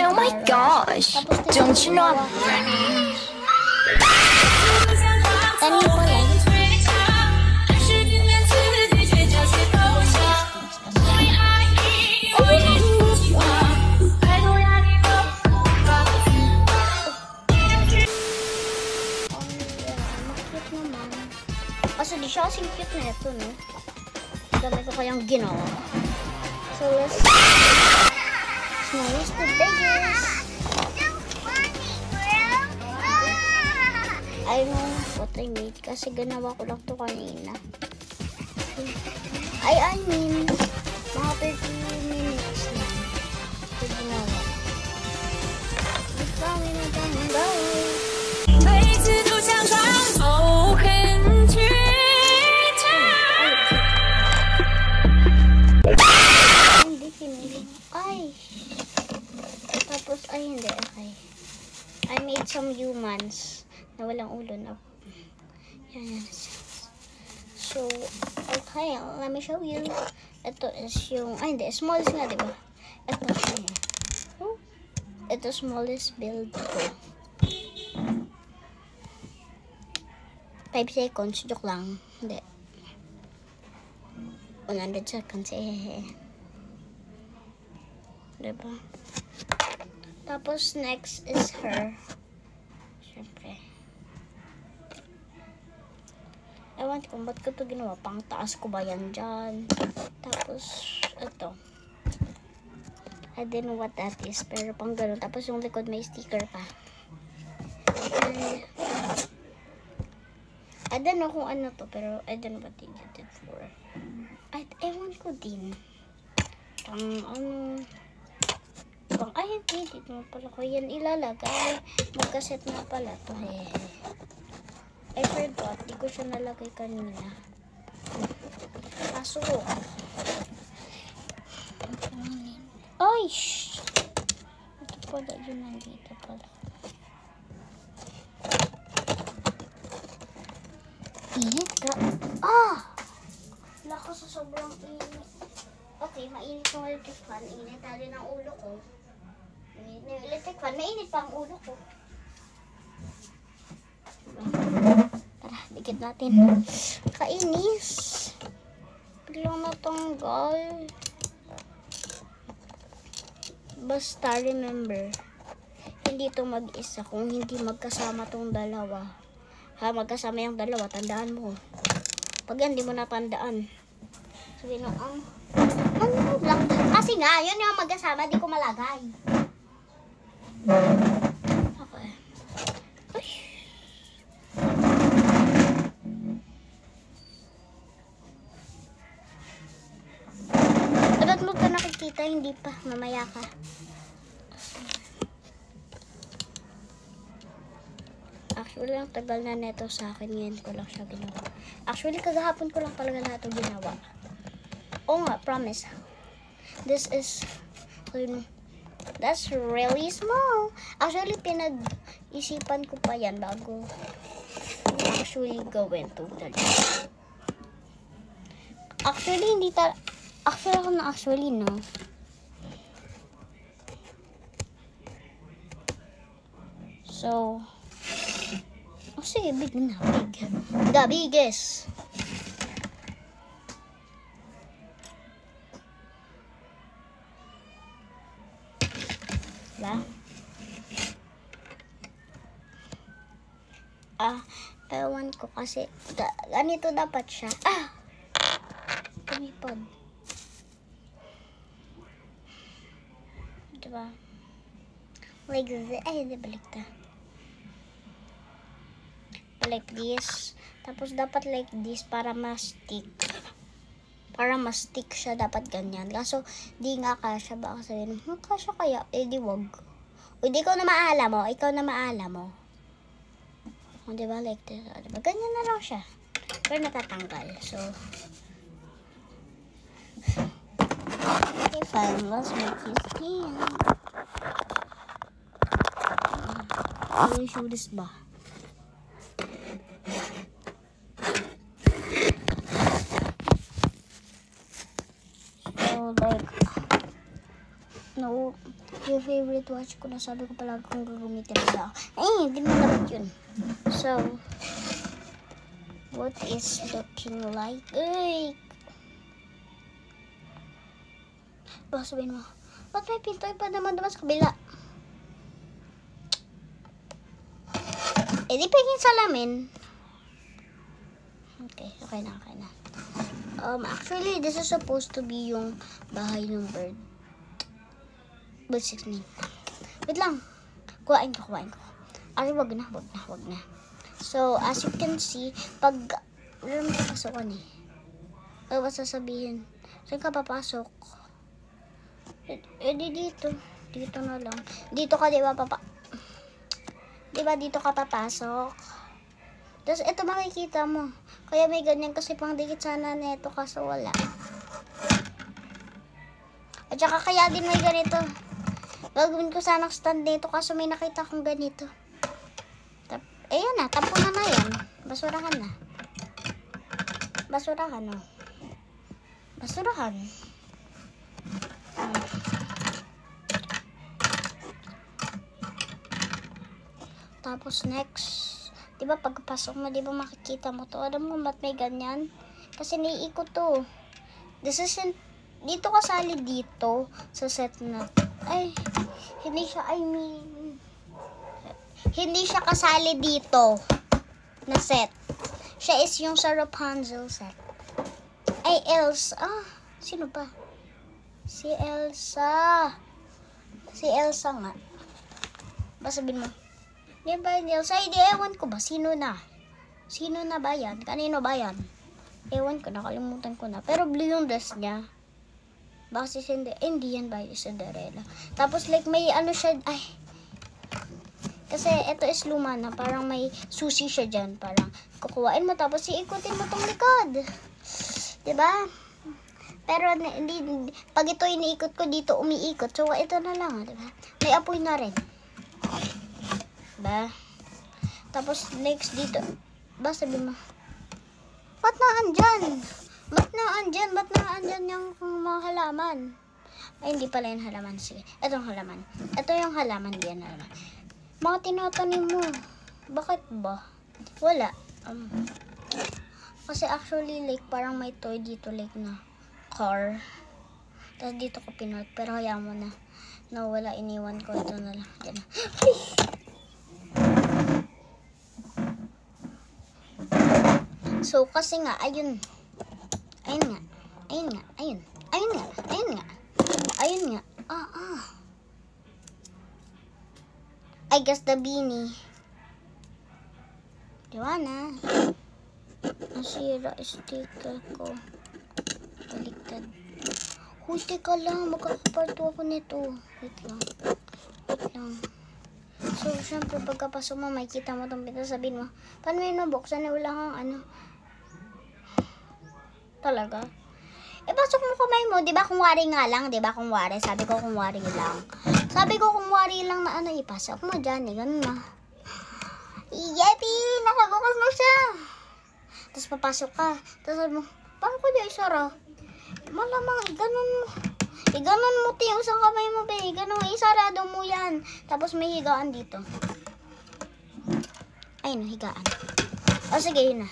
Oh my gosh! Don't you know I'm running? Kasi di siya kasing cute na ito, no? Dami ko kayang ginawa. So, let's... Smallest to biggest. I know what I made kasi ganawa ko lang to kanina. I mean, mga 30 minutes na. Ito ginawa. Ang dami na dami gawin. Hindi pinili. Ay! Tapos, ay hindi, okay. I made some humans na walang ulo na. Yan. So, okay, let me show you. Ito is yung, ay hindi, smallest nga, diba? Ito siya. Ito smallest build ko. 5 seconds, joke lang. Hindi. 100 seconds, diba? Tapos, next is her. Siyempre. Ewan ko, ba't ko ito ginawa? Pang taas ko ba yan dyan? Tapos, ito. I don't know what that is, pero pang ganun. Tapos, yung likod may sticker pa. And, I don't know kung ano to, pero I don't know what they did it for. Ewan ko din. Ay, hindi. Dito mo pala ko yan ilalagay. Magkaset na pala to. I forgot. Di ko siya nalagay kanina. Kaso, ay, shh! Ito pala yun nandito pala. Init ka. Lako sa sobrang init. Okay, mainit yung electric fan. Init tali ng ulo ko. Mainit na yung electric fan. Mainit pa ang ulo ko. Tara, dikit natin. Kainis. Biglang natanggal. Basta remember, hindi ito mag-isa kung hindi magkasama tong dalawa. Magkasama yung dalawa, tandaan mo. Pag yan, hindi mo natandaan. Sabihin mo, ano lang? Kasi nga, yun yung magkasama, di ko malagay. Okay. Uy. Ba't mo pa nakikita? Hindi pa. Mamaya ka. Actually, ang tagal na neto sa akin. Ngayon ko lang siya ginawa. Actually, kagahapon ko lang talaga na ito ginawa. Oo nga, promise. This is, that's really small. Actually, pinag-isipan ko pa yan bago actually gawin totally. Actually, hindi actually ako na actually, no? So, sige, big na, big. The biggest. Diba? Ewan ko kasi, ganito dapat siya. Tumipad. Diba? Like this. Ay, hindi, baliktad. Like this. Tapos dapat like this para ma-stick. Para ma-stick siya, dapat ganyan. Kaso, di nga kasya. Baka sabihin, kasya kaya? Eh, di wag. O, di ikaw na maala mo. Ikaw na maala mo. O, diba? Like this. O, diba? Ganyan na lang siya. Pero natatanggal. So, okay, fine. Let's make his hand. How do you show this ba? So, like, no, yung favorite watch ko na sabi ko palagi kung gagamitin nila. Hindi mo dapat yun. So, what is looking like? Ay! Baka sabihin mo, ba't may pinto pa naman sa kabila? Di paging salamin. Okay na. Actually, this is supposed to be yung bahay ng bird. But 16. Wait lang. Kuhain ko. Ay, wag na. So, as you can see, pag alam mo papasokan eh. Ano ba sasabihin? Saan ka papasok? Dito. Dito na lang. Dito ka, diba dito ka papasok? Tapos ito makikita mo. Kaya may ganyan kasi pang dikit sana neto kaso wala. At saka kaya din may ganito. Gagawin ko sana stand nito kaso may nakita kong ganito. Ayan na, tapunan na yan. Basurahan na. Basurahan. Tapos next, diba pagpasok mo, diba makikita mo to? Alam mo ba't may ganyan? Kasi naiikot to. Dito kasali dito sa set na. Hindi siya kasali dito na set. Siya is yung sa Rapunzel set. Elsa. Sino ba? Si Elsa nga. Sabihin mo. Di ba, Elsa? Hindi, ewan ko ba? Sino na ba yan? Kanino ba yan? Ewan ko, nakalimutan ko na. Pero blue yung dress niya. Baka si hindi yan ba yung Cinderella? Tapos like may ano siya, kasi ito is luma na, parang may susi siya dyan. Parang kukuhain mo, tapos iikutin mo tong likod. Diba? Pero pag ito iniikot ko, dito umiikot. So, ito na lang, diba? May apoy na rin. Ba? Tapos next dito. Sabi mo, ba't naandyan? Ba't naandyan yung mga halaman? Hindi pala yung halaman. Sige, itong halaman. Ito yung halaman, diyan halaman. Mga tinatanim mo. Bakit ba? Wala. Kasi actually like parang may toy dito like na car. Tapos dito ko pinag. Pero hayaan mo na. Wala, iniwan ko. Ito na lang. Diyan na. So, kasi nga, ayun nga. I guess the beanie. Diba na? Nasira sticker ko. Baliktad. Teka lang. Magkakaparto ako nito. Wait lang. So, syempre, pagkapasok mo, makikita mo itong pinto, sabihin mo, paano mo yun nabuksan? Wala kang Talaga? Pasok mo kamay mo, diba kung wari nga lang, diba kung wari, sabi ko kung wari lang na ipasok mo dyan, ganun na. Yeti, nakabukas mo siya. Tapos papasok ka, tapos sabi mo, paano ko di isara? Malamang, iganon mo yung isang kamay mo, be. Ganon, isarado mo yan. Tapos may higaan dito. Ayun, higaan. O sige, yun na.